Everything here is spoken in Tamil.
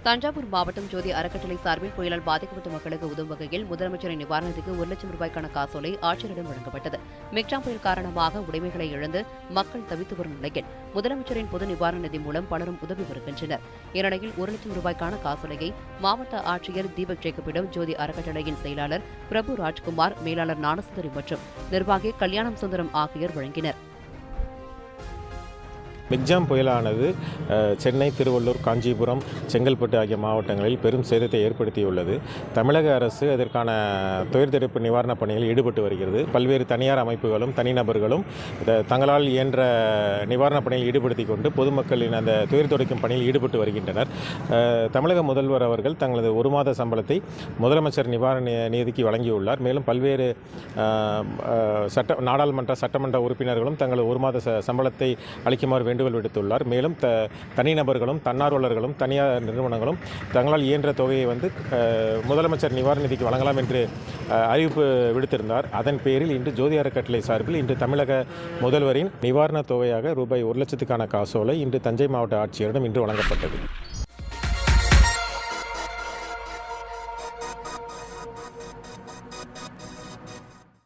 தஞ்சாவூர் மாவட்டம் ஜோதி அறக்கட்டளை சார்பில் புயலால் பாதிக்கப்பட்ட மக்களுக்கு உதவும் வகையில் முதலமைச்சரின் நிவாரணத்துக்கு 1 லட்சம் ரூபாய்க்கான காசோலை ஆட்சியரிடம் வழங்கப்பட்டது. மிக்ஜாம் புயல் காரணமாக உடைமைகளை இழந்து மக்கள் தவித்து வரும் நிலையில் முதலமைச்சரின் பொது நிவாரண நிதி மூலம் பலரும் உதவி வருகின்றனர். இந்நிலையில் 1 லட்சம் ரூபாய்க்கான காசோலையை மாவட்ட ஆட்சியர் தீபக் ஜேக்கப்பிடம் ஜோதி அறக்கட்டளையின் செயலாளர் பிரபு ராஜ்குமார், மேலாளர் ஞானசுந்தரி மற்றும் நிர்வாகி கல்யாணம் சுந்தரம் ஆகியோர் வழங்கினர். மிக்ஜாம் புயலானது சென்னை, திருவள்ளூர், காஞ்சிபுரம், செங்கல்பட்டு ஆகிய மாவட்டங்களில் பெரும் சேதத்தை ஏற்படுத்தியுள்ளது. தமிழக அரசு அதற்கான துயர் தடுப்பு நிவாரணப் பணிகளில் ஈடுபட்டு வருகிறது. பல்வேறு தனியார் அமைப்புகளும் தனிநபர்களும் தங்களால் இயன்ற நிவாரணப் பணியில் ஈடுபடுத்திக் கொண்டு பொதுமக்களின் அந்த துயர் துடைக்கும் பணியில் ஈடுபட்டு வருகின்றனர். தமிழக முதல்வர் அவர்கள் தங்களது 1 மாத சம்பளத்தை முதலமைச்சர் நிவாரண நிதிக்கு வழங்கியுள்ளார். மேலும் பல்வேறு நாடாளுமன்ற, சட்டமன்ற உறுப்பினர்களும் தங்களது 1 மாத சம்பளத்தை அளிக்குமாறு வேண்டுகோள் விடுத்துள்ளார். மேலும் தனிநபர்களும், தன்னார்வலர்களும், தனியார் நிறுவனங்களும் தங்களால் இயன்ற தொகையை முதலமைச்சர் நிவாரண நிதிக்கு வழங்கலாம் என்று அறிவிப்பு விடுத்திருந்தார். அதன் பேரில் இன்று ஜோதி அறக்கட்டளை சார்பில் இன்று தமிழக முதல்வரின் நிவாரண தொகையாக ரூபாய் 1 லட்சத்துக்கான காசோலை இன்று தஞ்சை மாவட்ட ஆட்சியரிடம் இன்று வழங்கப்பட்டது.